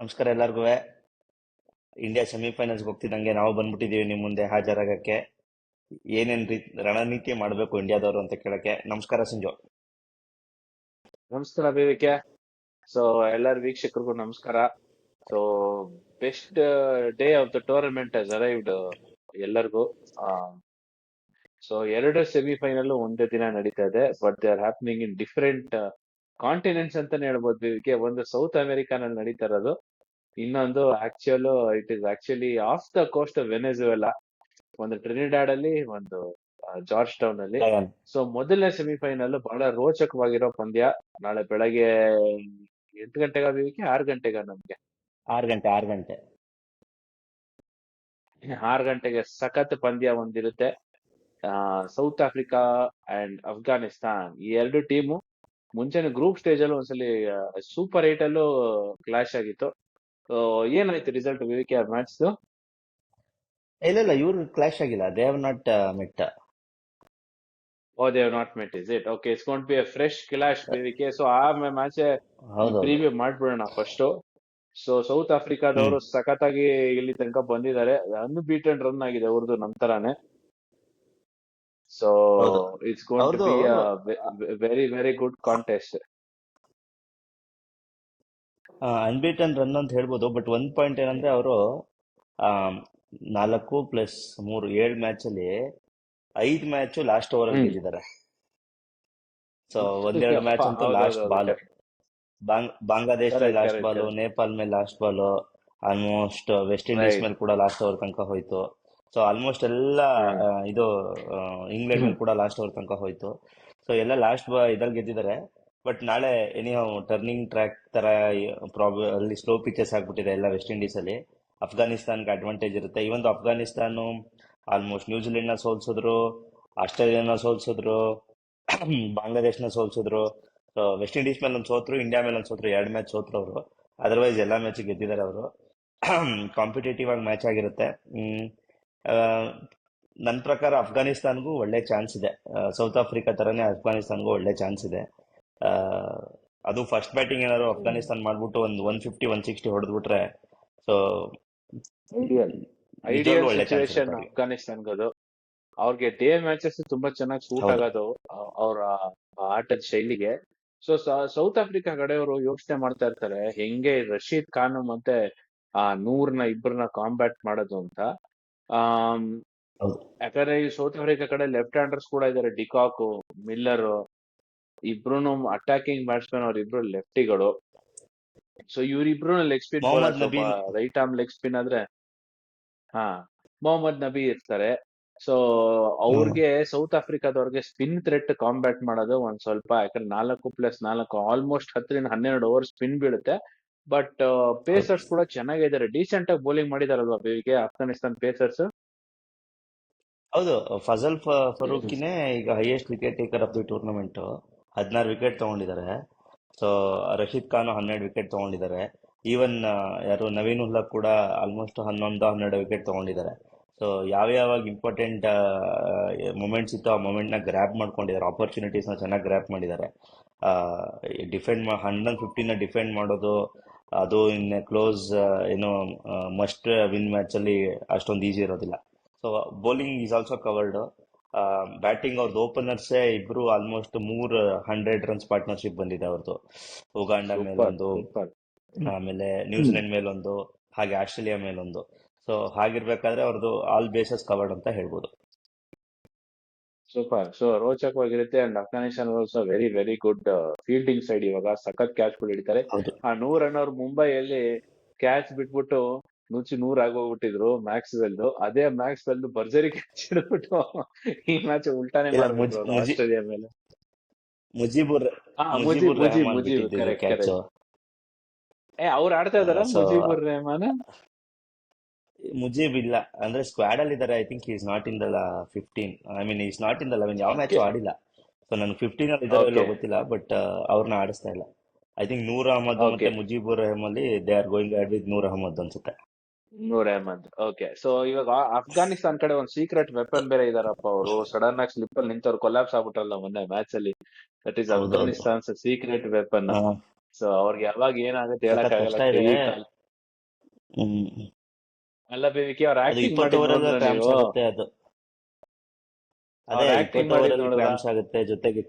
ನಮಸ್ಕಾರ ಎಲ್ಲರಿಗೂ. ಇಂಡಿಯಾ ಸೆಮಿಫೈನಲ್ಸ್ಗೆ ಹೋಗ್ತಿದ್ದಂಗೆ ನಾವು ಬಂದ್ಬಿಟ್ಟಿದೀವಿ ನಿಮ್ ಮುಂದೆ ಹಾಜರಾಗಕ್ಕೆ. ಏನೇನ್ ರಣನೀತಿ ಮಾಡ್ಬೇಕು ಇಂಡಿಯಾದವರು ಅಂತ ಕೇಳಕ್ಕೆ. ನಮಸ್ಕಾರ ಸಂಜು. ನಮಸ್ಕಾರ ವೇದಿಕೆ. ಸೊ ಎಲ್ಲರ ವೀಕ್ಷಕರಿಗೂ ನಮಸ್ಕಾರ. So best day of the tournament has arrived ಎಲ್ಲರಿಗೂ. ಸೊ ಎರಡು ಸೆಮಿಫೈನಲ್ ಒಂದೇ ದಿನ ನಡೀತಾ ಇದೆ, but they are happening in different continents ಅಂತಾನೆ ಹೇಳ್ಬೋದು ವೇದಿಕೆ. ಒಂದು ಸೌತ್ ಅಮೆರಿಕಾನಲ್ಲಿ ನಡೀತಾ ಇರೋದು, ಇನ್ನೊಂದು it is actually off the coast of Venezuela. ಒಂದು ಟ್ರಿನಿಡಾಡ್ ಅಲ್ಲಿ, ಒಂದು ಜಾರ್ಜ್ ಟೌನ್ ಅಲ್ಲಿ. ಲಯನ್. ಸೊ ಮೊದಲನೇ ಸೆಮಿಫೈನಲ್ ಬಹಳ ರೋಚಕವಾಗಿರೋ ಪಂದ್ಯ. ನಾಳೆ ಬೆಳಗ್ಗೆ 8 ಗಂಟೆಗ ವೇದಿಕೆ, 6 ಗಂಟೆಗ ನಮ್ಗೆ? 6 ಗಂಟೆ 6 ಗಂಟೆ. 6 ಗಂಟೆಗೆ ಸಖತ್ ಪಂದ್ಯ ಒಂದಿರುತ್ತೆ. ಸೌತ್ ಆಫ್ರಿಕಾ ಅಂಡ್ ಅಫ್ಘಾನಿಸ್ತಾನ್, ಈ ಎರಡು ಟೀಮು ಮುಂಚೆನೆ ಗ್ರೂಪ್ ಸ್ಟೇಜ್ ಅಲ್ಲೂ ಒಂದ್ಸಲಿ ಸೂಪರ್ 8 ಅಲ್ಲೂ ಕ್ಲಾಶ್ ಆಗಿತ್ತು. ಏನಾಯ್ತು ರಿಸಲ್ಟ್ ವೇದಿಕೆ ಮ್ಯಾಚ್? ಇಲ್ಲ ಇಲ್ಲ, ಇವ್ರು ಕ್ಲಾಶ್ ಆಗಿಲ್ಲ. They have not met. Oh, they have not met, is it? Okay, it's going to be a fresh clash ವೇದಿಕೆ. ಸೊ ಆ ಮ್ಯಾಚ್ ಹೌದೌದು. ಪ್ರೀವ್ಯೂ ಮಾಡ್ಬಿಡೋಣ ಫಸ್ಟ್. So south hmm. ಆಫ್ರಿಕಾದವರು ಸಖತ್ತಾಗಿ ಇಲ್ಲಿ ತನಕ ಬಂದಿದ್ದಾರೆ. ಅನ್ಬೀಟನ್ ರನ್ ಆಗಿದೆ ಅವ್ರದ್ದು ನಮ್ ತರಾನೇ. ಸೊ ಹೌದು. ಇಟ್ಸ್ ಗೋಯಿಂಗ್ ಟು ಅವ್ರದ್ದು be very very good contest. Unbeaten run ಅಂತ ಹೇಳ್ಬೋದು. ಬಟ್ ಒಂದ್ ಪಾಯಿಂಟ್ ಏನಂದ್ರೆ ಅವರು 4+3 7 ಮ್ಯಾಚ್ ಅಲ್ಲಿ 5 ಮ್ಯಾಚ್ ಲಾಸ್ಟ್ ಓವರ್ ಅಲ್ಲಿ ಹ್ಮ್. ಗೆದ್ದಿದ್ದಾರೆ. ಸೊ ಒಂದೆರಡು ಮ್ಯಾಚ್ ಅಂತೂ ಲಾಸ್ಟ್ ಹೌದೌದು, ಬಾಲ್. ಬಾಂಗ್ಲಾದೇಶ್ ಮೇಲೆ correct last correct ball, correct. Nepal ಮೇಲೆ last ball, almost West Indies right ಮೇಲೆ ಕೂಡ ಲಾಸ್ಟ್ ಓವರ್ ತನಕ ಹೋಯ್ತು. ಸೊ ಆಲ್ಮೋಸ್ಟ್ ಎಲ್ಲ ರೈಟ್. ಇದು ಇಂಗ್ಲೆಂಡ್ ಮೇಲೆ ಕೂಡ ಲಾಸ್ಟ್ ಓವರ್ ತನಕ ಹೋಯ್ತು. ಸೊ ಎಲ್ಲ ಲಾಸ್ಟ್ ಇದ್ರಲ್ಲಿ ಗೆದ್ದಿದ್ದಾರೆ. ಬಟ್ ನಾಳೆ ಎನಿಹೌ ಟರ್ನಿಂಗ್ ಟ್ರ್ಯಾಕ್ ತರ ಅಲ್ಲಿ ಸ್ಲೋ ಪಿಚಸ್ ಆಗ್ಬಿಟ್ಟಿದೆ ಎಲ್ಲ ವೆಸ್ಟ್ ಇಂಡೀಸ್ ಅಲ್ಲಿ. ಅಫ್ಘಾನಿಸ್ತಾನ್ಗೆ ಅಡ್ವಾಂಟೇಜ್ ಇರುತ್ತೆ. ಈ ಒಂದು ಅಫ್ಘಾನಿಸ್ತಾನು ಆಲ್ಮೋಸ್ಟ್ ನ್ಯೂಜಿಲೆಂಡ್ ನ ಸೋಲ್ಸಿದ್ರು, ಆಸ್ಟ್ರೇಲಿಯಾನ ಸೋಲ್ಸಿದ್ರು, ಬಾಂಗ್ಲಾದೇಶ್ನ ಸೋಲ್ಸಿದ್ರು. ಸೊ ವೆಸ್ಟ್ ಇಂಡೀಸ್ ಮೇಲೆ ಒಂದು ಸೋತ್ರು, ಇಂಡಿಯಾ ಮೇಲೆ ಒಂದು ಸೋತ್ರು, 2 ಮ್ಯಾಚ್ ಸೋತ್ರು ಅವರು. ಅದರ್ವೈಸ್ ಎಲ್ಲ ಮ್ಯಾಚ್ ಗೆದ್ದಿದ್ದಾರೆ ಅವರು. ಕಾಂಪಿಟೇಟಿವ್ ಆಗಿ ಮ್ಯಾಚ್ ಆಗಿರುತ್ತೆ. ನನ್ನ ಪ್ರಕಾರ ಅಫ್ಘಾನಿಸ್ತಾನ್ಗೂ ಒಳ್ಳೆ ಚಾನ್ಸ್ ಇದೆ. ಸೌತ್ ಆಫ್ರಿಕಾ ತರನೇ ಅಫ್ಘಾನಿಸ್ತಾನ್ಗೂ ಒಳ್ಳೆ ಚಾನ್ಸ್ ಇದೆ. ಆ, ಅದು ಫಸ್ಟ್ ಬ್ಯಾಟಿಂಗ್ ಏನಾದ್ರು ಅಫ್ಘಾನಿಸ್ತಾನ್ ಮಾಡ್ಬಿಟ್ಟು ಒಂದು 150 160 ಹೊಡೆದ್ಬಿಟ್ರೆ, ಸೊ ಐಡಿಯಲ್ ನಿಜವಾಗ್ಲೂ ಐಡಿಯಲ್ ಒಳ್ಳೆ ಚಾನ್ಸ್ ಸಿಚುವೇಶನ್ ಇರುತ್ತೆ ಅವ್ರಿಗೆ. ಅಫ್ಘಾನಿಸ್ತಾನ್ಗದು. ಅವ್ರಿಗೆ ಡೇ ಮ್ಯಾಚಸ್ ತುಂಬಾ ಚೆನ್ನಾಗಿ ಸೂಟ್ ಹೌದು. ಆಗೋದು ಅವ್ರ ಆಟದ ಶೈಲಿಗೆ. ಸೊ ಸೌತ್ ಆಫ್ರಿಕಾ ಕಡೆಯವರು ಯೋಚನೆ ಮಾಡ್ತಾ ಇರ್ತಾರೆ ಹೆಂಗೆ ರಶೀದ್ ಖಾನ್ ಮತ್ತೆ ಆ ನೂರ್ನ ಇಬ್ಬರನ್ನ ಕಾಂಬ್ಯಾಟ್ ಮಾಡೋದು ಅಂತ. ಆಮ್, ಹೌದು. ಯಾಕಂದ್ರೆ ಈ ಸೌತ್ ಆಫ್ರಿಕಾ ಕಡೆ ಲೆಫ್ಟ್ ಹ್ಯಾಂಡರ್ಸ್ ಕೂಡ ಇದಾರೆ, ಡಿಕಾಕ್, ಮಿಲ್ಲರ್, ಇಬ್ರು ಅಟ್ಯಾಕಿಂಗ್ ಬ್ಯಾಟ್ಸ್ಮನ್, ಅವ್ರ ಇಬ್ರು ಲೆಫ್ಟಿಗಳು. ಸೊ ಇವ್ರಿಬ್ರು ಲೆಗ್ ಸ್ಪಿನ್ ಮೊಹಮ್ಮದ್ ಬೌಲರ್ಸ್. ಒಬ್ಬ Nabi. Right arm leg spin ಆದ್ರೆ ಹಾ ಮೊಹಮ್ಮದ್ ನಬಿ ಇರ್ತಾರೆ. So hmm. ಅವ್ರಿಗೆ ಸೌತ್ ಆಫ್ರಿಕಾದವ್ರಿಗೆ ಸ್ಪಿನ್ ಥ್ರೆಟ್ ಕಾಂಬ್ಯಾಟ್ ಮಾಡೋದು ಒಂದ್ ಸ್ವಲ್ಪ, ಯಾಕಂದ್ರೆ 4+4 ಆಲ್ಮೋಸ್ಟ್ 10 ರಿಂದ 12 ಓವರ್ ಸ್ಪಿನ್ ಬೀಳುತ್ತೆ. ಬಟ್ ಹೌದು. ಪೇಸರ್ಸ್ ಕೂಡ ಚೆನ್ನಾಗಿದ್ದಾರೆ, ಡೀಸೆಂಟ್ ಆಗಿ ಬೌಲಿಂಗ್ ಮಾಡಿದಾರಲ್ವಾ ಬೇವಿಗೆ ಅಫ್ಘಾನಿಸ್ತಾನ್ ಪೇಸರ್ಸ್. ಹೌದು. ಫಜಲ್ ಫರೂಕಿನೇ ಈಗ highest wicket taker of the tournament. 16 wicket ತಗೊಂಡಿದ್ದಾರೆ. ಸೊ ರಶೀದ್ ಖಾನ್ 12 ವಿಕೆಟ್ ತಗೊಂಡಿದ್ದಾರೆ. ಈವನ್ ಯಾರು ನವೀನ್ ಉಲ್ಲಾ ಕೂಡ ಆಲ್ಮೋಸ್ಟ್ 11 12 ವಿಕೆಟ್ ತಗೊಂಡಿದ್ದಾರೆ. ಸೊ ಯಾವ್ಯಾವಾಗ ಇಂಪಾರ್ಟೆಂಟ್ ಮೊಮೆಂಟ್ಸ್ ಇತ್ತು ಆ ಮೊಮೆಂಟ್ನ ಗ್ರ್ಯಾಬ್ ಮಾಡ್ಕೊಂಡಿದ್ದಾರೆ, ಆಪರ್ಚುನಿಟೀಸ್ನ ಚೆನ್ನಾಗಿ ಗ್ರ್ಯಾಬ್ ಮಾಡಿದ್ದಾರೆ. ಡಿಫೆಂಡ್ 115ನ ಡಿಫೆಂಡ್ ಮಾಡೋದು, ಅದು ಇನ್ ಕ್ಲೋಸ್ ಏನು ಮಸ್ಟ್ ವಿನ್ ಮ್ಯಾಚಲ್ಲಿ ಅಷ್ಟೊಂದು ಈಸಿ ಇರೋದಿಲ್ಲ. So bowling is also covered. Batting ಅವ್ರದ್ದು ಓಪನರ್ಸೇ ಇಬ್ರು ಆಲ್ಮೋಸ್ಟ್ 300 ರನ್ಸ್ ಪಾರ್ಟ್ನರ್ಶಿಪ್ ಬಂದಿದೆ ಅವ್ರದ್ದು. ಉಗಾಂಡ ಸೂಪರ್ ಮೇಲೊಂದು, ಸೂಪರ್. ಆಮೇಲೆ ನ್ಯೂಜಿಲೆಂಡ್ ಮೇಲೊಂದು, ಹಾಗೆ ಆಸ್ಟ್ರೇಲಿಯಾ ಮೇಲೊಂದು. ಸೊ ಹಾಗಿರ್ಬೇಕಾದ್ರೆ ಅವ್ರದ್ದು ಆಲ್ ಬೇಸಸ್ ಕವರ್ಡ್ ಅಂತ ಹೇಳ್ಬೋದು. ಸೂಪರ್. ಸೊ ರೋಚಕವಾಗಿರುತ್ತೆ. And Afghanistan also very very good fielding side. ಇವಾಗ ಸಖತ್ ಕ್ಯಾಚ್ಗಳು ಹಿಡಿತಾರೆ. ಹೌದು. ಆ 100 ರನ್ ಅವ್ರು ಮುಂಬೈಯಲ್ಲಿ ಕ್ಯಾಚ್ ಬಿಟ್ಬಿಟ್ಟು ನುಚ್ಚಿ 100 ಆಗೋಗ್ಬಿಟ್ಟಿದ್ರು ಮ್ಯಾಕ್ಸ್ ವೆಲ್ದು. ಅದೇ ಮ್ಯಾಕ್ಸ್ ವೆಲ್ದು ಭರ್ಜರಿ ಕ್ಯಾಚ್ ಹಿಡಿದ್ಬಿಟ್ಟು ಈ ಮ್ಯಾಚ್ ಉಲ್ಟಾನೇ ಇಲ್ಲ, ಮಾಡ್ಬಿಟ್ರು ಅವ್ರು ಆಸ್ಟ್ರೇಲಿಯಾ ಮೇಲೆ. ಮುಜೀಬುರ್ ಹಾ, ಮುಜೀಬುರ್ ರೆಹಮಾನ್ ಮುಜೀಬ್ ಬಿಟ್ಟಿದ್ದು ಕರೆಕ್ಟ್ ಕ್ಯಾಚ್. ಕರೆಕ್ಟ್. ಅವ್ರು ಆಡ್ತಾ ಇದಾರ ಸೊ ಮುಜೀಬುರ್ ರೆಹಮಾನ್? ಮುಜೀಬ್ ಇಲ್ಲ, ಅಂದ್ರೆ ಸ್ಕ್ವಾಡ್ ಅಲ್ಲಿ ಇದ್ದಾರೆ. I think is not in the 15. I mean is not in the 11. ಯಾವ ಮ್ಯಾಚು ಓಕೆ ಆಡಿಲ್ಲ. ಸೊ ನನಗೆ 15 ಅಲ್ಲಿ ಇದಾರೋ ಇಲ್ಲೋ ಓಕೆ ಗೊತ್ತಿಲ್ಲ. ಬಟ್ ಅವ್ರನ್ನ ಆಡಿಸ್ತಾ ಇಲ್ಲ. ಐ ಥಿಂಕ್ ನೂರ್ ಅಹಮದ್ ಮತ್ತೆ ಓಕೆ. ಮುಜೀಬುರ್ ರೆಹಮ್ ಅಲ್ಲಿ they are going ahead with Noor Ahmad ಅನ್ಸುತ್ತೆ. ನೂರ್ ಅಹಮದ್. ಓಕೆ. ಸೊ ಇವಾಗ ಅಫ್ಘಾನಿಸ್ತಾನ್ ಕಡೆ ಒಂದು ಸೀಕ್ರೆಟ್ ವೆಪನ್ ಬೇರೆ ಇದಾರಪ್ಪ ಅವರು. ಸಡನ್ ಆಗಿ ಸ್ಲಿಪ್ ಅಲ್ಲಿ ನಿಂತವ್ರು ಕೊಲ್ಯಾಪ್ಸ್ ಆಗ್ಬಿಟ್ರಲ್ಲ ಮೊನ್ನೆ ಮ್ಯಾಚ್ ಅಲ್ಲಿ. ದಟ್ ಈಸ್ ಹೌದೌದು. ಅಫ್ಘಾನಿಸ್ತಾನ್ಸ್ ಸೀಕ್ರೆಟ್ ವೆಪನ್. ಹಾ, ಸೊ ಅವ್ರಿಗೆ ಯಾವಾಗ ಏನಾಗುತ್ತೆ ಹೇಳಕ್ ಸಖತ್ ಆಗಲ್ಲ ಕಷ್ಟ ಕೈ ಇದೆ. ಕಾಲ್. ಹ್ಮ್. ಅಲ್ಲ ಬೇವಿಕೆ ಅವ್ರ ಅದು ಆಕ್ಟಿಂಗ್ 20 ಮಾಡಿದ್ ಓವರ್ ನೋಡಿದ್ರ ಕ್ರಾಮ್ಸ್ ನೀವು? ಆಗುತ್ತೆ ಅದು. ಅದೇ ಅವ್ರ ಆಕ್ಟಿಂಗ್ 20 ಓವರ್ ಮಾಡಿದ್ ನೋಡಿದ್ರ? ಕ್ರಾಮ್ಸ್ ಆಗುತ್ತೆ ಜೊತೆಗೆ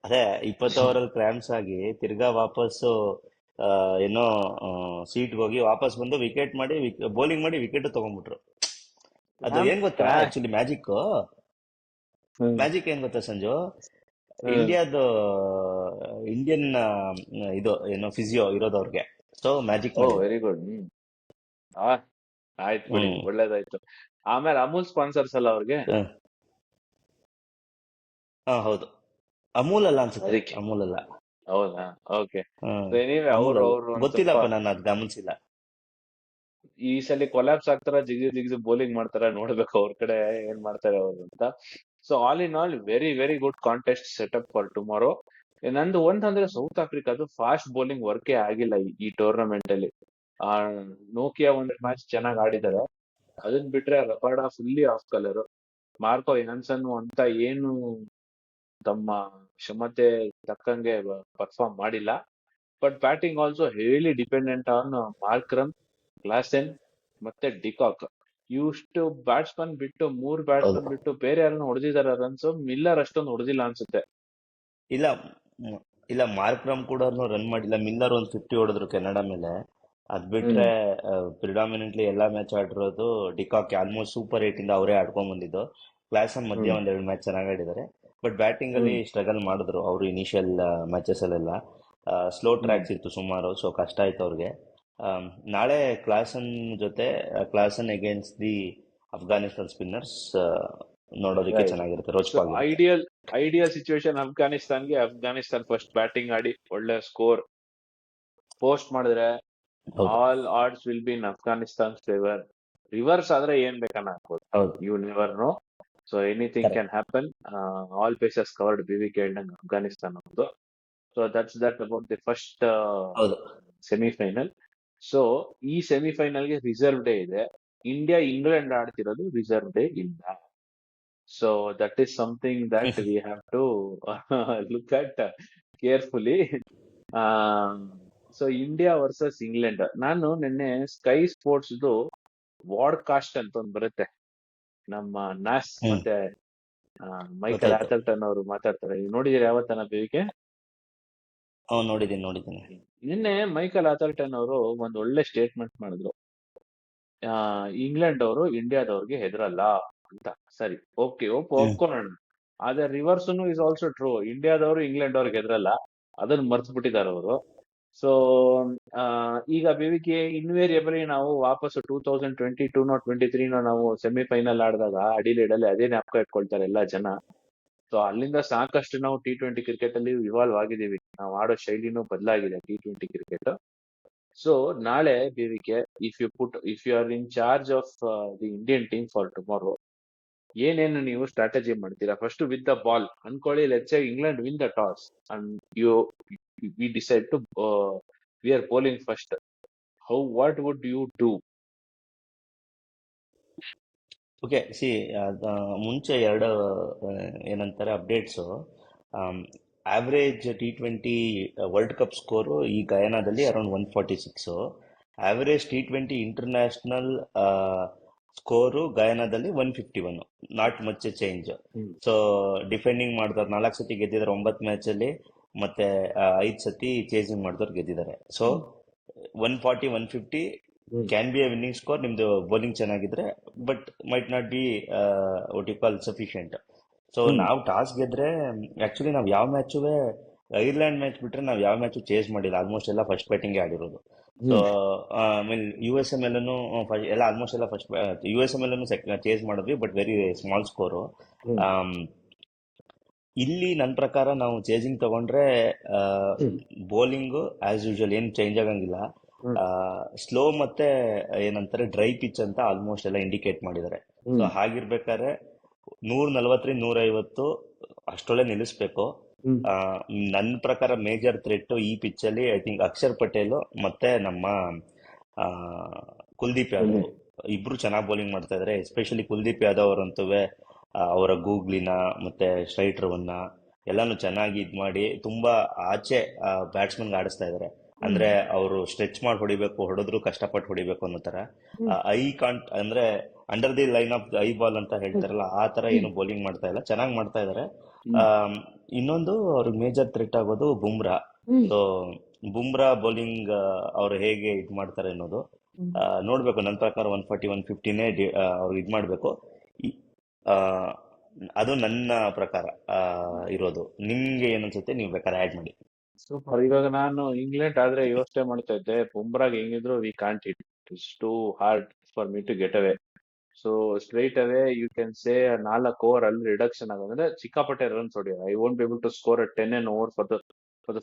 ಅದೇ 20 ಓವರ್ ಕ್ರಾಮ್ಸ್ ಆಗಿ ತಿರ್ಗಾ ವಾಪಸ್ಸು ಆ, ಏನೋ ಸೀಟ್ಗೆ ಹೋಗಿ ವಾಪಸ್ ಬಂದು ವಿಕೆಟ್ ಮಾಡಿ ಬೌಲಿಂಗ್ ಮಾಡಿ ವಿಕೆಟ್ ತಗೊಂಡ್ಬಿಟ್ರು. ಅದು ಕ್ರಾಮ್ ಏನ್ ಗೊತ್ತಾ ಕ್ರಾ ಆಕ್ಚುಲಿ ಮ್ಯಾಜಿಕ್. ಹ್ಮ್ ಮ್ಯಾಜಿಕ್ ಏನ್ ಗೊತ್ತಾ ಸಂಜು? ಹ್ಮ್. ಇಂಡಿಯಾದ ಇಂಡಿಯನ್ ಇದು ಏನೋ ಫಿಸಿಯೋ ಇರೋದು ಅವ್ರಿಗೆ. ಸೊ ಮ್ಯಾಜಿಕ್ ಓ ಮಾಡಿದ್ರು. Very good. ಆ ಆಯ್ತು ಬಿಡಿ, ಹ್ಮ್. ಒಳ್ಳೇದಾಯ್ತು. ಆಮೇಲೆ ಅಮೂಲ್ ಸ್ಪಾನ್ಸರ್ಸ್ ಅಲ್ಲ ಅವ್ರಿಗೆ. ಹಾ ಹೌದು. ಅಮೂಲ್ ಅಲ್ಲ ಅನ್ಸುತ್ತೆ, ಅದಕ್ಕೆ. ಅಮೂಲ್ ಅಲ್ಲ. ಹೌದಾ? ಓಕೆ. ಹ್ಮ್. ಎನಿವೆ ಅಮೂಲ್ ಅವ್ರು ಅಲ್ಲ, ಅವ್ರು ಒಂದ್ ಸ್ವಲ್ಪ ಗೊತ್ತಿಲ್ಲಪ್ಪ, ನಾನು ಅದ್ ಗಮನಿಸಿಲ್ಲ. ಈ ಸಲ ಕೊಲ್ಯಾಪ್ಸ್ ಆಗ್ತಾರ, ಜಿಗಿ ಜಿಗಿ ಬೌಲಿಂಗ್ ಮಾಡ್ತಾರ, ನೋಡ್ಬೇಕು ಅವ್ರ ಕಡೆ ಏನ್ ಮಾಡ್ತಾರೆ ಅವ್ರು ಅಂತ. So all in all very very good contest setup for tomorrow. ನಂದು ಒಂದಂದ್ರೆ ಸೌತ್ ಆಫ್ರಿಕಾದು ಫಾಸ್ಟ್ ಬೌಲಿಂಗ್ ವರ್ಕೇ ಆಗಿಲ್ಲ ಈ ಟೂರ್ನಮೆಂಟ್ ಅಲ್ಲಿ. ಆ ನೋಕಿಯಾ ಒಂದ್ ಮ್ಯಾಚ್ ಚೆನ್ನಾಗಿ ಆಡಿದ್ದಾರೆ. ಅದನ್ ಬಿಟ್ರೆ Rabada fully off colour. Marco Jansen ಅಂತ ಏನು ತಮ್ಮ ಕ್ಷಮತೆ ತಕ್ಕಂಗೆ ಪರ್ಫಾರ್ಮ್ ಮಾಡಿಲ್ಲ. But batting also heavily dependent on Markram, Klaasen ಮತ್ತೆ ಡಿಕಾಕ್. ಇಷ್ಟು ಬ್ಯಾಟ್ಸ್ಮನ್ ಬಿಟ್ಟು, ಮೂರ್ ಹೌದು. ಬ್ಯಾಟ್ಸ್ಮನ್ ಬಿಟ್ಟು ಬೇರೆ ಯಾರನ್ನ ಹೊಡೆದಿದಾರ ರನ್ಸ್? ಮಿಲ್ಲರ್ ಅಷ್ಟೊಂದು ಹೊಡೆದಿಲ್ಲ ಅನ್ಸುತ್ತೆ. ಇಲ್ಲ, ಮ್, ಇಲ್ಲ, ಮಾರ್ಕ್ರಮ್ ಕೂಡ ರನ್ ಮಾಡಿಲ್ಲ. ಮಿಲ್ಲರ್ ಒಂದು 50 ಹೊಡೆದ್ರು ಕೆನಡಾ ಮೇಲೆ. ಅದ್ ಹ್ಮ್ ಬಿಟ್ರೆ ಪ್ರಿಡಾಮಿನೆಂಟ್ಲಿ ಎಲ್ಲಾ ಮ್ಯಾಚ್ ಆಡಿರೋದು ಡಿಕಾಕ್. ಆಲ್ಮೋಸ್ಟ್ ಸೂಪರ್ 8 ಇಂದ ಅವರೇ ಆಡ್ಕೊಂಡ್ ಬಂದಿದ್ದು. ಕ್ಲಾಸನ್ ಮಧ್ಯೆ ಹ್ಮ್ ಒಂದೆರಡು ಮ್ಯಾಚ್ ಚೆನ್ನಾಗಿ ಆಡಿದ್ದಾರೆ. ಬಟ್ ಬ್ಯಾಟಿಂಗ್ ಅಲ್ಲಿ ಹ್ಮ್ ಸ್ಟ್ರಗಲ್ ಮಾಡಿದ್ರು ಅವರು ಇನಿಷಿಯಲ್ ಮ್ಯಾಚಸ್ ಅಲ್ಲೆಲ್ಲ. ಸ್ಲೋ ಹ್ಮ್ ಟ್ರ್ಯಾಕ್ಸ್ ಇತ್ತು ಸುಮಾರು, ಸೊ ಕಷ್ಟ ಆಯ್ತು ಅವ್ರಿಗೆ. ನಾಳೆ ಕ್ಲಾಸನ್ ಜೊತೆ, Klaasen against the Afghanistan spinners ನೋಡೋದಕ್ಕೆ ರೈಟ್. ಚೆನ್ನಾಗಿರುತ್ತೆ, ಸೊ ರೋಚಕವಾಗಿರುತ್ತೆ. ಐಡಿಯಲ್ ಐಡಿಯಲ್ ಸಿಚುವೇಶನ್ ಅಫ್ಘಾನಿಸ್ತಾನ್ಗೆ. ಅಫ್ಘಾನಿಸ್ತಾನ್ ಫಸ್ಟ್ ಬ್ಯಾಟಿಂಗ್ ಆಡಿ ಒಳ್ಳೆ ಸ್ಕೋರ್ ಪೋಸ್ಟ್ ಮಾಡಿದ್ರೆ ಹೌದು. All odds will be in Afghanistan favour. Reverse ಆದ್ರೆ ಏನ್ ಬೇಕನ್ನ ಆಗ್ಬೋದು. ಹೌದು. You never know. So anything can correct. Happen. All bases covered BVK ಹೇಳ್ದಂಗೆ ಅಫ್ಘಾನಿಸ್ತಾನ್ ಅವ್ರದ್ದು. So that about the first ಹೌದು. ಸೆಮಿಫೈನಲ್. ಸೊ ಈ ಸೆಮಿಫೈನಲ್ಗೆ ರಿಸರ್ವ್ ಡೇ ಇದೆ. ಇಂಡಿಯಾ ಇಂಗ್ಲೆಂಡ್ ಆಡ್ತಿರೋದು ರಿಸರ್ವ್ ಡೇ ಇಲ್ಲ. So that is something that we have to look at carefully. So India versus England. ನಾನು ನಿನ್ನೆ ಸ್ಕೈ ಸ್ಪೋರ್ಟ್ಸ್ ವಾಡ್ಕಾಸ್ಟ್ ಅಂತ ಒಂದು ಬರುತ್ತೆ. ನಮ್ಮ ನಾಸ್ ಹ್ಮ್. ಮತ್ತೆ ಮೈಕಲ್ ಗೊತ್ತಾಯ್ತು. ಆಥರ್ಟನ್ ಅವರು ಮಾತಾಡ್ತಾರೆ. ನೀವು ನೋಡಿದಿರಿ ಯಾವತ್ತನ ಬೇವಿಕೆ? ನೋಡಿದ್ದೀನಿ, ನೋಡಿದ್ದೀನಿ. ನಿನ್ನೆ ಮೈಕಲ್ ಆಥರ್ಟನ್ ಅವರು ಒಂದ್ ಒಳ್ಳೆ ಸ್ಟೇಟ್ಮೆಂಟ್ ಮಾಡಿದ್ರು. ಇಂಗ್ಲೆಂಡ್ ಅವರು ಇಂಡಿಯಾದವ್ರಿಗೆ ಹೆದರಲ್ಲ ಅಂತ. ಸರಿ, ಓಕೆ, ಹ್ಮ್. ಒಪ್ಕೊಳ್ಳೋಣ. ಆದ್ರೆ ರಿವರ್ಸ್ನು ಇಸ್ ಆಲ್ಸೋ ಟ್ರೂ. ಇಂಡಿಯಾದವರು ಇಂಗ್ಲೆಂಡ್ ಅವ್ರಿಗೆ ಹೆದರಲ್ಲ, ಅದನ್ನ ಮರ್ತು ಬಿಟ್ಟಿದ್ದಾರೆ ಅವರು. ಸೊ ಈಗ ಬೇವಿಕೆ ಇನ್ವೇರಿಯಬಲಿ ನಾವು ವಾಪಸ್ 2022 ನಾವು ಸೆಮಿಫೈನಲ್ ಆಡಿದಾಗ ಅಡಿಲೇಡ್ ಅಲ್ಲಿ ಅದೇ ಜ್ಞಾಪಕ ಇಟ್ಕೊಳ್ತಾರೆ ಎಲ್ಲಾ ಜನ. ಸೊ ಅಲ್ಲಿಂದ ಸಾಕಷ್ಟು ನಾವು T20 ಕ್ರಿಕೆಟ್ ಅಲ್ಲಿ ಇವಾಲ್ವ್ ಆಗಿದ್ದೀವಿ. ನಾವು ಆಡೋ ಶೈಲಿನೂ ಬದಲಾಗಿದೆ T20 ಕ್ರಿಕೆಟ್. ಸೊ ನಾಳೆ B V K, if you are in charge of the Indian team for tomorrow, ಏನೇನು ನೀವು ಸ್ಟ್ರಾಟಜಿ ಮಾಡ್ತೀರಾ? ಫಸ್ಟ್ ವಿತ್ ದ ಬಾಲ್ ಅನ್ಕೊಳ್ಳಿ, let's say England win the toss and we decide to we are bowling first. What would you do? Okay, see, ಮುಂಚೆ ಎರಡು ಏನಂತಾರೆ updates. Average T20 world cup score ಈ ಗಯಾನಾದಲ್ಲಿ around 146. Average T20 international score ಗಯಾನಾದಲ್ಲಿ 151. Not much change. Hmm so defending ಮಾಡಿದವ್ರು 4 ಸತಿ ಗೆದ್ದಿದ್ದಾರೆ 9 ಮ್ಯಾಚಲ್ಲಿ. ಮತ್ತೆ 5 ಸತಿ ಚೇಸಿಂಗ್ ಮಾಡಿದವ್ರು ಗೆದ್ದಿದ್ದಾರೆ. So hmm 140, 150 hmm can be a winning score ನಿಮ್ದು ಬೌಲಿಂಗ್ ಚೆನ್ನಾಗಿದ್ರೆ. But might not be what you call sufficient. So hmm ನಾವು ಟಾಸ್ ಗೆದ್ರೆ, ಆಕ್ಚುಲಿ ನಾವು ಯಾವ ಮ್ಯಾಚುವೆ, ಐರ್ಲೆಂಡ್ ಮ್ಯಾಚ್ ಬಿಟ್ರೆ ನಾವು ಯಾವ ಮ್ಯಾಚು ಚೇಸ್ ಮಾಡಿಲ್ಲ. ಆಲ್ಮೋಸ್ಟ್ ಎಲ್ಲ ಫಸ್ಟ್ ಬ್ಯಾಟಿಂಗ್ ಆಡಿರೋದು. ಸೊ ಹ್ಮ್ ಆಮೇಲೆ US ಮೇಲೂ ಎಲ್ಲ ಆಲ್ಮೋಸ್ಟ್ ಎಲ್ಲ ಫಸ್ಟ್, US ಮೇಲೂ ಚೇಸ್ ಮಾಡಿದ್ವಿ, ಬಟ್ ವೆರಿ ಸ್ಮಾಲ್ ಸ್ಕೋರು. ಹ್ಮ್ ಇಲ್ಲಿ ನನ್ನ ಪ್ರಕಾರ ನಾವು ಚೇಸಿಂಗ್ ತಗೊಂಡ್ರೆ ಹ್ಮ್ ಬೌಲಿಂಗು ಆಸ್ ಯೂಶುವಲ್ ಏನು ಚೇಂಜ್ ಆಗಂಗಿಲ್ಲ. ಹ್ಮ್ ಸ್ಲೋ ಮತ್ತೆ ಏನಂತಾರೆ ಡ್ರೈ ಪಿಚ್ ಅಂತ ಆಲ್ಮೋಸ್ಟ್ ಎಲ್ಲ ಇಂಡಿಕೇಟ್ ಮಾಡಿದ್ದಾರೆ. ಸೊ ಹ್ಮ್ ಹಾಗಿರ್ಬೇಕಾದ್ರೆ 140, 150 ಅಷ್ಟೊಳ್ಳೆ ನಿಲ್ಲಿಸ್ಬೇಕು. ಹ್ಮ್ ನನ್ನ ಪ್ರಕಾರ ಮೇಜರ್ ಥ್ರೆಟ್ ಈ ಪಿಚ್ಚಲ್ಲಿ ಐ ಥಿಂಕ್ ಅಕ್ಷರ್ ಪಟೇಲ್ ಮತ್ತೆ ನಮ್ಮ ಆ, ಕುಲ್ದೀಪ್ ಯಾದವ್ ಹ್ಮ್ ಇಬ್ರು ಚೆನ್ನಾಗಿ ಬೌಲಿಂಗ್ ಮಾಡ್ತಾ ಇದ್ದಾರೆ. ಎಸ್ಪೆಷಲಿ ಕುಲ್ದೀಪ್ ಯಾದವ್ ಅವರಂತೂ ಅವರ ಗೂಗ್ಲಿನ ಮತ್ತೆ ಸ್ಟ್ರೈಟ್ ರನ್ನ ಎಲ್ಲಾನು ಚೆನ್ನಾಗಿ ಇದ್ ಮಾಡಿ ತುಂಬಾ ಆಚೆ ಬ್ಯಾಟ್ಸ್ಮನ್ಗೆ ಆಡಿಸ್ತಾ ಇದ್ದಾರೆ. ಅಂದ್ರೆ ಅವರು ಸ್ಟ್ರೆಚ್ ಮಾಡಿ ಹೊಡಿಬೇಕು, ಹೊಡೆದ್ರು ಕಷ್ಟಪಟ್ಟು ಹೊಡಿಬೇಕು ಅನ್ನೋ ತರ. ಐ ಕಾಂಟ್ ಅಂದ್ರೆ under the line of I ball ಅಂತ ಹೇಳ್ತಾರಲ್ಲ, ಆ ತರ ಏನು ಬೌಲಿಂಗ್ ಮಾಡ್ತಾ ಇಲ್ಲ, ಚೆನ್ನಾಗಿ ಮಾಡ್ತಾ ಇದಾರೆ. ಇನ್ನೊಂದು ಅವ್ರಿಗೆ ಮೇಜರ್ ಥ್ರೆಟ್ ಆಗೋದು ಬುಮ್ರಾ. ಸೊ ಬುಮ್ರಾ ಬೌಲಿಂಗ್ ಅವ್ರು ಹೇಗೆ ಇದು ಮಾಡ್ತಾರೆ ಅನ್ನೋದು ನೋಡ್ಬೇಕು. ನನ್ನ ಪ್ರಕಾರ 140-150ನೇ ಅವ್ರು ಇದು ಮಾಡ್ಬೇಕು. ಈ- ಆ, ಅದು ನನ್ನ ಪ್ರಕಾರ ಇರೋದು. ನಿಮ್ಗೆ ಏನನ್ಸುತ್ತೆ? ನೀವು ಬೇಕಾದ್ರೆ ಆ್ಯಡ್ ಮಾಡಿ. ಸೂಪರ್. ಇವಾಗ ನಾನು ಇಂಗ್ಲೆಂಡ್ ಆದ್ರೆ ಯೋಚನೆ ಮಾಡ್ತಾ ಇದ್ದೆ, ಬುಮ್ರಾಗ್ ಹೆಂಗಿದ್ರು we can't it, it's too hard for me to get away. So straight away you can say 4 over ಅಲ್ಲಿ ರಿಡಕ್ಷನ್ ಆಗೋದ್ರೆ ಸಿಕ್ಕಾಪಟ್ಟೆ ರನ್ಸ್ ಹೊಡಿಯೋದು. I won't be able to score 10 over for the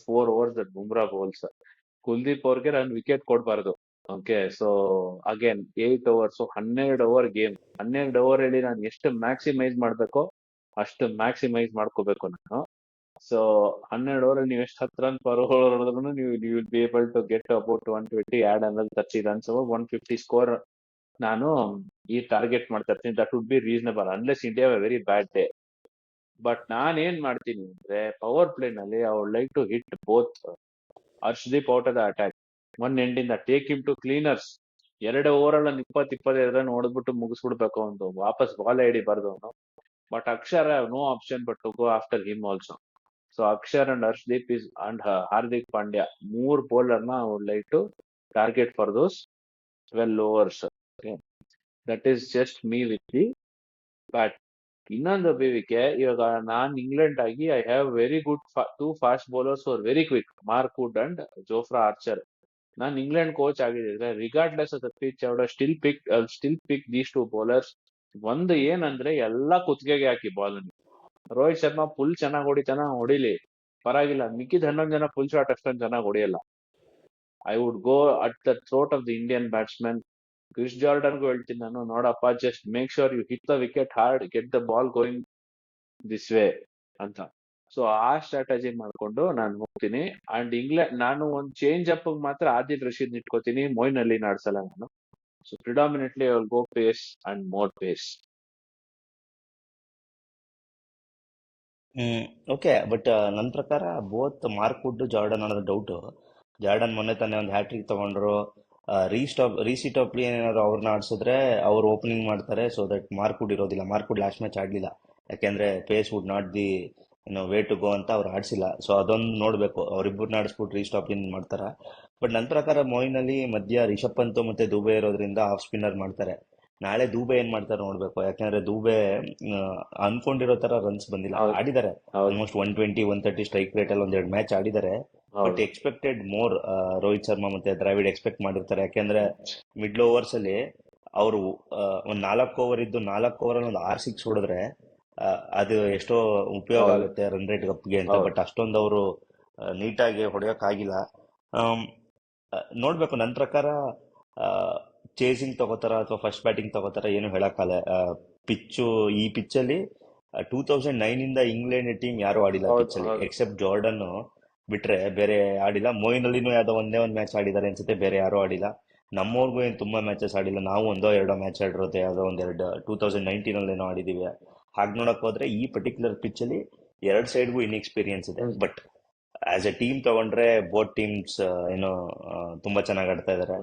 4 overs that Bumrah bowls. Kuldeep ಅವ್ರಿಗೆ ನಾನು wicket ಕೊಡ್ಬಾರ್ದು. Okay, so again 8 overs, so 12 over game. 12 over ಅಲ್ಲಿ ನಾನು ಎಷ್ಟು ಮ್ಯಾಕ್ಸಿಮೈಸ್ ಮಾಡ್ಬೇಕೋ ಅಷ್ಟು ಮ್ಯಾಕ್ಸಿಮೈಸ್ ಮಾಡ್ಕೋಬೇಕು ನಾನು. ಸೊ 12 ಓವರ್ ನೀವು ಎಷ್ಟು 10 runs per over ಹೊಡೆದ್ರು ನೀವು will be able to get about 120, odd ಅನ್ನೋದು 30 runs, 150 ಸ್ಕೋರ್ ನಾನು ಈ ಟಾರ್ಗೆಟ್ ಮಾಡ್ತಾ ಇರ್ತೀನಿ. That would be reasonable unless India very bad day. But ನಾನ್ ಏನ್ ಮಾಡ್ತೀನಿ ಅಂದ್ರೆ ಪವರ್ ಪ್ಲೇ ನಲ್ಲಿ I would like to hit both Harshdeep out of the attack, one end ಇಂದ take him to cleaners. 2 over ಅಲ್ಲಿ 20-25 ರನ್ ಹೊಡೆದ್ಬಿಟ್ಟು ಮುಗಿಸ್ಬಿಡ್ಬೇಕು, ಒಂದು ವಾಪಸ್ ಬಾಲ್ ಹಿಡಿಬಾರ್ದು ಅವನು. But Akshar no option but to go after him also. So Akshar and Harshdeep is and Hardik Pandya, 3 ಬೌಲರ್ನ I would like to target for those 12 overs. That is just me with the bat. ಇನ್ನೊಂದು B V K, ಇವಾಗ ನಾನ್ England ಆಗಿ I have very good 2 fast bowlers are very quick, Mark Wood and Jofra Archer. ನಾನು England coach ಆಗಿದ್ರೆ regardless of the pitch I would still pick these 2 bowlers. ಒಂದು ಏನಂದ್ರೆ ಎಲ್ಲಾ ಕುತ್ತಿಗೆಗೆ ಹಾಕಿ ಬಾಲ್. ರೋಹಿತ್ ಶರ್ಮಾ ಫುಲ್ ಚೆನ್ನಾಗಿ ಹೊಡಿತಾನ, ಹೊಡಿಲಿ ಪರವಾಗಿಲ್ಲ. ಮಿಕ್ಕಿದ 11 ಜನ ಫುಲ್ ಶಾಟ್ ಅಷ್ಟೊಂದು ಚೆನ್ನಾಗಿ ಹೊಡಿಯಲ್ಲ. I would go at the throat of the Indian batsman. Chris ಜಾರ್ಡನ್ಗೂ ಹೇಳ್ತೀನಿ ನಾನು, ನೋಡಪ್ಪ just make sure you hit the wicket hard, get the ball going this way ಅಂತ. ಸೊ ಆ ಸ್ಟ್ರಾಟಜಿ ಮಾಡ್ಕೊಂಡು ನಾನು ಹೋಗ್ತೀನಿ. ಅಂಡ್ ಇಂಗ್ಲೆಂಡ್ ನಾನು ಒಂದು ಚೇಂಜ್ ಅಪ್ ಮಾತ್ರ ಆದಿಲ್ ರಶೀದ್ ಇಟ್ಕೋತೀನಿ, ಮೊಯಿನ್ ಅಲಿ ಆಡ್ಸಲ್ಲ ನಾನು. So predominantly I will go pace and more pace. Okay, but ನನ್ನ ಪ್ರಕಾರ ಬೋತ್ ಮಾರ್ಕ್ ವುಡ್, ಜಾರ್ಡನ್ ಅನ್ನೋದು ಡೌಟು. ಜಾರ್ಡನ್ ಮೊನ್ನೆ ತಾನೇ ಒಂದು ಹ್ಯಾಟ್ರಿಕ್ ತಗೊಂಡ್ರು. ರೀಸೀಟ್ ಆಫ್ ಪ್ಲೇ ಏನಾದ್ರು ಅವ್ರನ್ನ ಆಡ್ಸಿದ್ರೆ ಅವ್ರು ಓಪನಿಂಗ್ ಮಾಡ್ತಾರೆ, ಸೊ ದಟ್ ಮಾರ್ಕ್ ವುಡ್ ಇರೋದಿಲ್ಲ. ಮಾರ್ಕ್ ವುಡ್ ಲಾಸ್ಟ್ ಮ್ಯಾಚ್ ಆಡಲಿಲ್ಲ, ಯಾಕೆಂದ್ರೆ pace would not the way to go ಅಂತ ಅವ್ರು ಆಡಿಸಿಲ್ಲ. ಸೊ ಅದೊಂದು ನೋಡಬೇಕು, ಅವ್ರಿಬ್ಬರನ್ನ ಆಡಿಸ್ಬಿಟ್ಟು ರೀಸ್ಟಾಪ್ ಇನ್ ಮಾಡ್ತಾರ. ಬಟ್ ನನ್ನ ಪ್ರಕಾರ ಮೊಯಿನ್ ಅಲಿ ಮಧ್ಯ ರಿಷಬ್ ಪಂತ್ ಮತ್ತೆ ದುಬೆ ಇರೋದ್ರಿಂದ ಆಫ್ ಸ್ಪಿನ್ನರ್ ಮಾಡ್ತಾರೆ. ನಾಳೆ ದೂಬೆ ಏನ್ ಮಾಡ್ತಾರೆ ನೋಡ್ಬೇಕು, ಯಾಕಂದ್ರೆ ದೂಬೆ ಅನ್ಕೊಂಡಿರೋ ತರ ರನ್ಸ್ ಬಂದಿಲ್ಲ. ಹೌದು ಆಡಿದ್ದಾರೆ ಹೌದು ಆಲ್ಮೋಸ್ಟ್ 120-130 ಸ್ಟ್ರೈಕ್ ರೇಟ್ ಅಲ್ಲಿ 2 ಮ್ಯಾಚ್ ಆಡಿದ್ದಾರೆ. ಬಟ್ ಹೌದು. Expected more. ರೋಹಿತ್ ಶರ್ಮಾ ಮತ್ತೆ ದ್ರಾವಿಡ್ ಎಕ್ಸ್ಪೆಕ್ಟ್ ಮಾಡಿರ್ತಾರೆ, ಯಾಕೆಂದ್ರೆ ಮಿಡ್ಲ್ ಓವರ್ಸ್ ಅಲ್ಲಿ ಅವರು ಒಂದ್ 4 ಓವರ್ ಇದ್ದು 4 ಓವರ್ ಅಲ್ಲಿ ಒಂದು 6 6 ಹೊಡೆದ್ರೆ ಅದು ಎಷ್ಟೋ ಉಪಯೋಗ ಹೌದು ಆಗುತ್ತೆ ರನ್ ರೇಟ್ ಗಪ್ಗೆ ಅಂತ. ಹೌದು. ಬಟ್ ಅಷ್ಟೊಂದು ಅವರು ನೀಟಾಗಿ ಹೊಡೆಯೋಕ್ ಆಗಿಲ್ಲ. ನೋಡ್ಬೇಕು. ನನ್ನ ಪ್ರಕಾರ ಚೇಸಿಂಗ್ ತಗೋತಾರ ಅಥವಾ ಫಸ್ಟ್ ಬ್ಯಾಟಿಂಗ್ ತಗೋತಾರ ಏನು ಹೇಳಕ್ಕಾಗಲ್ಲ. ಪಿಚ್ಚು ಈ ಪಿಚ್ಚಲ್ಲಿ 2009 ಇಂದ ಇಂಗ್ಲೆಂಡ್ ಟೀಮ್ ಯಾರು ಆಡಿಲ್ಲ ಹೌದು ಪಿಚ್ಚಲ್ಲಿ, ಹೌದು. ಎಕ್ಸೆಪ್ಟ್ ಜಾರ್ಡನ್ ಬಿಟ್ರೆ ಬೇರೆ ಆಡಿಲ್ಲ. ಮೊಯಿನ್ ಅಲಿನೂ ಯಾವ್ದೋ ಒಂದ್ ಮ್ಯಾಚ್ ಆಡಿದ್ದಾರೆ ಅನ್ಸುತ್ತೆ, ಬೇರೆ ಯಾರು ಆಡಿಲ್ಲ. ನಮ್ಮವ್ರಿಗೂ ಏನು ತುಂಬಾ ಮ್ಯಾಚಸ್ ಆಡಿಲ್ಲ, ನಾವು 1-2 ಮ್ಯಾಚ್ ಆಡಿರೋದು ಯಾವ್ದೋ 2019 ಅಲ್ಲಿ ಏನೋ ಆಡಿದೀವಿ. ಹಾಗೆ ನೋಡಕ್ ಹೋದ್ರೆ ಈ ಪರ್ಟಿಕ್ಯುಲರ್ ಪಿಚ್ಚಲ್ಲಿ 2 ಸೈಡ್ಗೂ ಇನ್ಎಕ್ಸ್ಪೀರಿಯನ್ಸ್ ಇದೆ. ಬಟ್ ಆಸ್ ಎ ಟೀಮ್ ತಗೊಂಡ್ರೆ ಬೋತ್ ಟೀಮ್ಸ್ ಏನೋ ತುಂಬಾ ಚೆನ್ನಾಗಿ ಆಡ್ತಾ ಇದ್ದಾರೆ.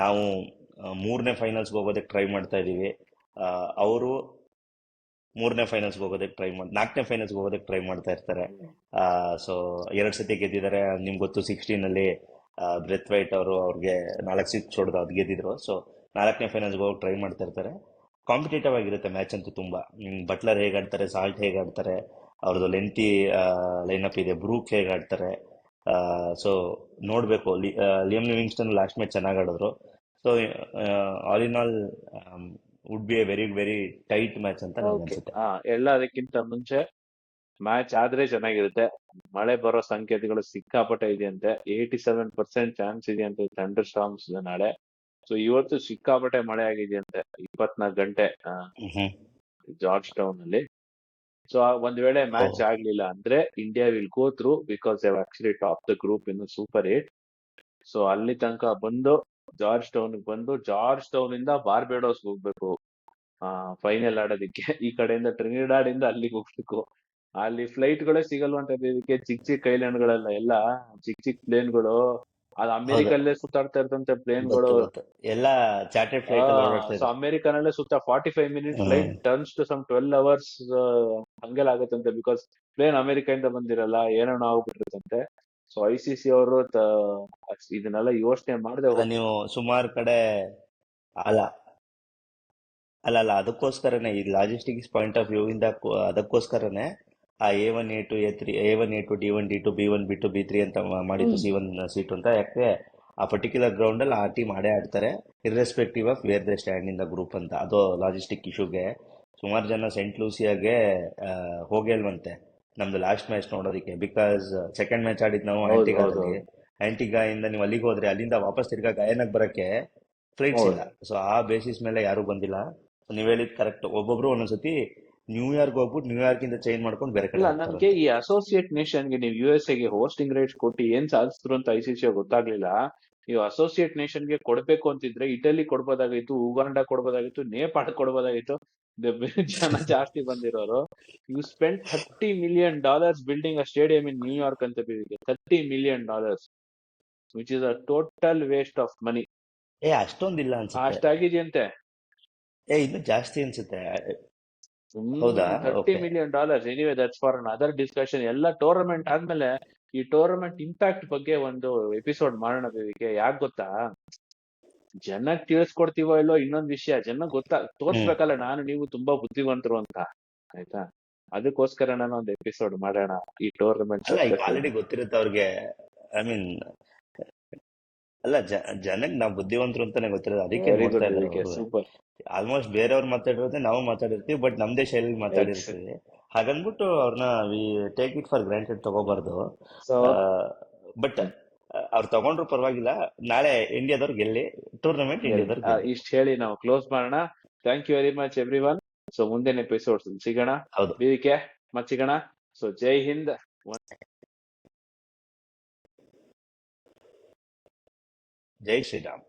ನಾವು 3ನೇ ಫೈನಲ್ಸ್ಗೆ ಹೋಗೋದಕ್ಕೆ ಟ್ರೈ ಮಾಡ್ತಾ ಇದೀವಿ. ಅವರು 3ನೇ ಫೈನಲ್ಸ್ಗೆ ಹೋಗೋದಕ್ಕೆ 4ನೇ ಫೈನಲ್ಸ್ಗೆ ಹೋಗೋದಕ್ಕೆ ಟ್ರೈ ಮಾಡ್ತಾ ಇರ್ತಾರೆ. ಸೊ 2 ಸತಿ ಗೆದ್ದಿದ್ದಾರೆ. ನಿಮ್ಗೆ ಗೊತ್ತು, 16 ಅಲ್ಲಿ ಬ್ರೆತ್ ವೈಟ್ ಅವರು ಅವ್ರಿಗೆ 4 6 ಹೊಡೆದು ಅದು ಗೆದ್ದಿದ್ರು. ಸೊ 4ನೇ ಫೈನಲ್ಸ್ಗೆ ಹೋಗಕ್ಕೆ ಟ್ರೈ ಮಾಡ್ತಾ ಇರ್ತಾರೆ. ಕಾಂಪಿಟೇಟಿವ್ ಆಗಿರುತ್ತೆ ಮ್ಯಾಚ್ ಅಂತೂ ತುಂಬಾ. ಬಟ್ಲರ್ ಹೇಗೆ ಆಡ್ತಾರೆ, ಸಾಲ್ಟ್ ಹೇಗೆ ಆಡ್ತಾರೆ, ಅವ್ರದ್ದು ಲೆಂತಿ ಲೈನಪ್ ಇದೆ, ಬ್ರೂಕ್ ಹೇಗೆ ಆಡ್ತಾರೆ. ಸೊ ನೋಡಬೇಕು. ಲಿಯಮ್ ಲಿವಿಂಗ್ಸ್ಟನ್ ಲಾಸ್ಟ್ ಮ್ಯಾಚ್ ಚೆನ್ನಾಗಿ ಆಡಿದ್ರು. So all in all would be A very very tight match ಅಂತ ಓಕೆ, ನನಗನ್ಸುತ್ತೆ. ಎಲ್ಲದಕ್ಕಿಂತ ಮುಂಚೆ ಮ್ಯಾಚ್ ಆದ್ರೆ ಚೆನ್ನಾಗಿರುತ್ತೆ. ಮಳೆ ಬರೋ ಸಂಕೇತಗಳು ಸಿಕ್ಕಾಪಟ್ಟೆ ಇದೆಯಂತೆ, 87% ಚಾನ್ಸ್ ಇದೆಯಂತೆ ಥಂಡರ್ ಸ್ಟಾರ್ಮ್ಸ್ ನಾಳೆ. ಸೊ ಇವತ್ತು ಸಿಕ್ಕಾಪಟ್ಟೆ ಮಳೆ ಆಗಿದೆಯಂತೆ 24 ಗಂಟೆ ಹ್ಮ್. ಜಾರ್ಜ್ ಟೌನ್ ಅಲ್ಲಿ. ಸೊ ಒಂದ್ ವೇಳೆ ಮ್ಯಾಚ್ ಆಗ್ಲಿಲ್ಲ ಅಂದ್ರೆ India will go through because they actually top the group in super 8. So ಅಲ್ಲಿ ತನಕ ಬಂದು ಜಾರ್ಜ್ ಟೌನ್ ಬಂದು ಜಾರ್ಜ್ ಟೌನ್ ಇಂದ ಬಾರ್ಬೇಡೋಸ್ ಹೋಗ್ಬೇಕು ಫೈನಲ್ ಆಡೋದಿಕ್ಕೆ. ಈ ಕಡೆಯಿಂದ ಟ್ರಿನಿಡಾಡ್ ಇಂದ ಅಲ್ಲಿಗೆ ಹೋಗ್ಬೇಕು. ಅಲ್ಲಿ ಫ್ಲೈಟ್ ಗಳೇ ಸಿಗಲ್ವಂತ ಇದಕ್ಕೆ, ಚಿಕ್ಕ ಚಿಕ್ಕ ಐಲ್ಯಾಂಡ್ ಎಲ್ಲ ಚಿಕ್ಕ ಚಿಕ್ಕ ಪ್ಲೇನ್ಗಳು, ಅದು ಹೌದು, ಅಮೆರಿಕಲ್ಲೇ ಸುತ್ತಾಡ್ತಾ ಇರ್ತಂತೆ ಪ್ಲೇನ್ಗಳು. ಗೊತ್ತು ಗೊತ್ತು. ಎಲ್ಲ ಚಾರ್ಟೆಡ್ ಫ್ಲೈಟ್ ಅಲ್ಲಿ ಓಡಾಡ್ತಾ ಸೊ ಇದೆ. ಅಮೆರಿಕನಲ್ಲೇ ಸುತ್ತ 45 minute flight hmm turns to some 12 hours ಹಂಗೆಲ್ಲ ಆಗತ್ತಂತೆ, ಬಿಕಾಸ್ ಪ್ಲೇನ್ ಅಮೆರಿಕ ಇಂದ ಬಂದಿರಲ್ಲ, ಏನೇನೋ ಆಗ್ಬಿಟ್ಟಿರ್ತಂತೆ. ಸೊ ICC ಅವರು ಇದನ್ನೆಲ್ಲ ಯೋಚನೆ ಮಾಡದೆ ನೀವು ಹೋಗ್ಬಿಟ್ಟು. ಸುಮಾರು ಕಡೆ, ಅಲ್ಲ ಅಲ್ಲ ಅಲ್ಲ, ಅದಕ್ಕೋಸ್ಕರನೇ ಈ ಲಾಜಿಸ್ಟಿಕ್ಸ್ ಪಾಯಿಂಟ್ ಆಫ್ ವ್ಯೂ ಇಂದ ಅದಕ್ಕೋಸ್ಕರನೇ ಆ A1 A2 D1 D2 B1 B2 B3 ಅಂತ ಮಾಡಿದ್ದು, C1 C2 ಅಂತ. ಯಾಕೆ ಆ ಪರ್ಟಿಕ್ಯುಲರ್ ಗ್ರೌಂಡ್ ಅಲ್ಲಿ ಆ ಟೀಮ್ ಆಡೇ ಆಡ್ತಾರೆ, irrespective of where they stand in the group ಅಂತ. ಅದು ಲಾಜಿಸ್ಟಿಕ್ ಇಶ್ಯೂಗೆ ಸುಮಾರು ಜನ ಸೆಂಟ್ ಲೂಸಿಯಾಗೆ ಹೋಗೇ ಇಲ್ವಂತೆ ನಮ್ದು ಲಾಸ್ಟ್ ಮ್ಯಾಚ್ ನೋಡೋದಕ್ಕೆ. ಬಿಕಾಸ್ ಸೆಕೆಂಡ್ ಮ್ಯಾಚ್ ಆಡಿದ್ ನಾವು ಹೌದು ಹೌದು ಆಂಟಿಗಾದಲ್ಲಿ. ಹೌದು ಆಂಟಿಗಾ ಇಂದ ನೀವು ಅಲ್ಲಿಗೆ ಹೋದ್ರೆ ಅಲ್ಲಿಂದ ವಾಪಸ್ ತಿರ್ಗಾ ಗಯಾನಾಗ್ ಬರಕ್ಕೆ ಫ್ಲೈಟ್ಸ್ ಇಲ್ಲ. ಹೌದು. ಸೊ ಆ ಬೇಸಿಸ್ ಮೇಲೆ ಯಾರು ಬಂದಿಲ್ಲ. So ನೀವ್ ಹೇಳಿದ್ ಕರೆಕ್ಟ್. ಒಬ್ಬೊಬ್ರು ಒಂದೊಂದ್ಸತಿ ನ್ಯೂಯಾರ್ಕ್ ಹೋಗ್ಬಿಟ್ಟು ನ್ಯೂಯಾರ್ಕ್ ಇಂದ ಚೇಂಜ್ ಮಾಡ್ಕೊಂಡು ಬೇರೆ ಕಡೆ ಇಲ್ಲ, ನನ್ಗೆ ಹೋಗ್ತಾರಂತೆ. ಈ ಅಸೋಸಿಯೇಟ್ ನೇಷನ್ಗೆ ನೀವು USA ಗೆ ಹೋಸ್ಟಿಂಗ್ ರೈಟ್ಸ್ ಕೊಟ್ಟು ಏನ್ ಸಾಧಿಸಿದ್ರು ಅಂತ ICC ಗೊತ್ತಾಗ್ಲಿಲ್ಲ. ನೀವು ಅಸೋಸಿಯೇಟ್ ನೇಷನ್ಗೆ ಕೊಡ್ಬೇಕು ಅಂತಿದ್ರೆ ಇಟಲಿ ಕೊಡ್ಬೋದಾಗಿತ್ತು, ಉಗಾಂಡ ಕೊಡ್ಬೋದಾಗಿತ್ತು, ನೇಪಾಳ ಕೊಡ್ಬೋದಾಗಿತ್ತು. ಜನ ಜಾಸ್ತಿ ಬಂದಿರೋರು. You spend $30 million building a stadium in New York ಅಂತ ಬೇಕಿದೆ. $30 million, which is a total waste of money. ಅಷ್ಟೊಂದಿಲ್ಲ ಅನ್ಸುತ್ತೆ. ಅಷ್ಟಾಗಿದೆಯಂತೆ. ಇನ್ನು ಜಾಸ್ತಿ ಅನ್ಸುತ್ತೆ. ಹೌದಾ? $30 okay. million. Anyway that's for another discussion. ಎಲ್ಲ ಟೂರ್ನಮೆಂಟ್ ಆದ್ಮೇಲೆ ಈ ಟೂರ್ನಮೆಂಟ್ ಇಂಪ್ಯಾಕ್ಟ್ ಬಗ್ಗೆ ಒಂದು ಎಪಿಸೋಡ್ ಮಾಡೋಣ ಬೇವಿಗೆ. ಯಾಕೆ ಗೊತ್ತಾ, ಜನಕ್ ತಿಳಿಸ್ಕೊಡ್ತೀವೋ ಇಲ್ಲೋ ಇನ್ನೊಂದ್ ವಿಷಯ, ಜನ ಹ್ಮ್ ತೋರ್ಸ್ಬೇಕಲ್ಲ ನಾನು ನೀವು ತುಂಬಾ ಬುದ್ಧಿವಂತರು ಅಂತ. ಆಯ್ತಾ, ಅದಕ್ಕೋಸ್ಕರ ನಾನು ಒಂದು ಎಪಿಸೋಡ್ ಮಾಡೋಣ ಈ ಟೂರ್ನಮೆಂಟ್ ಅಲ್ಲ, ಈಗ ಸಕ್ಸಸ್. ಆಲ್ರೆಡಿ ಗೊತ್ತಿರುತ್ತೆ ಅವ್ರಿಗೆ. ಐ ಮೀನ್, ಅಲ್ಲ, ಜನಕ್ಕೆ ನಾವು ಬುದ್ಧಿವಂತರು ಅಂತಾನೆ ಗೊತ್ತಿರೋದು, ಅದಕ್ಕೆ ವೆರಿ ನೋಡ್ತಾ ಗುಡ್ ಇದ್ದಾರೆ ವಿಕೆ, ಅವರು. ಸೂಪರ್. ಆಲ್ಮೋಸ್ಟ್ ಬೇರೆಯವ್ರು ಮಾತಾಡಿರೋದೇ ನಾವು ಮಾತಾಡಿರ್ತೀವಿ, ಬಟ್ ನಮ್ದೇ ಶೈಲಿ ಮಾತಾಡಿರ್ತೀವಿ. ಹಾಗನ್ಬಿಟ್ಟು ಅವ್ರನ್ನ we take it for granted ತಗೋಬಾರ್ದು. ಸೊ ಬಟ್ ಅವ್ರು ತಗೊಂಡ್ರು ಪರವಾಗಿಲ್ಲ. ನಾಳೆ ಇಂಡಿಯಾದವ್ರು ಗೆಲ್ಲಿ, ಟೂರ್ನಮೆಂಟ್ ಇಂಡಿಯಾದವ್ರು ಗೆಲ್ಲಿ. ಇಷ್ಟ ಹೇಳಿ ನಾವು ಕ್ಲೋಸ್ ಮಾಡೋಣ. Thank you very much everyone. So ಮುಂದಿನ ಎಪಿಸೋಡ್ಸ್ ಸಿಗೋಣ. ಹೌದು. ವಿಕೆ ಮತ್ ಸಿಗೋಣ. ಸೊ ಜೈ ಹಿಂದ್. ಜೈ ಶ್ರೀರಾಮ್.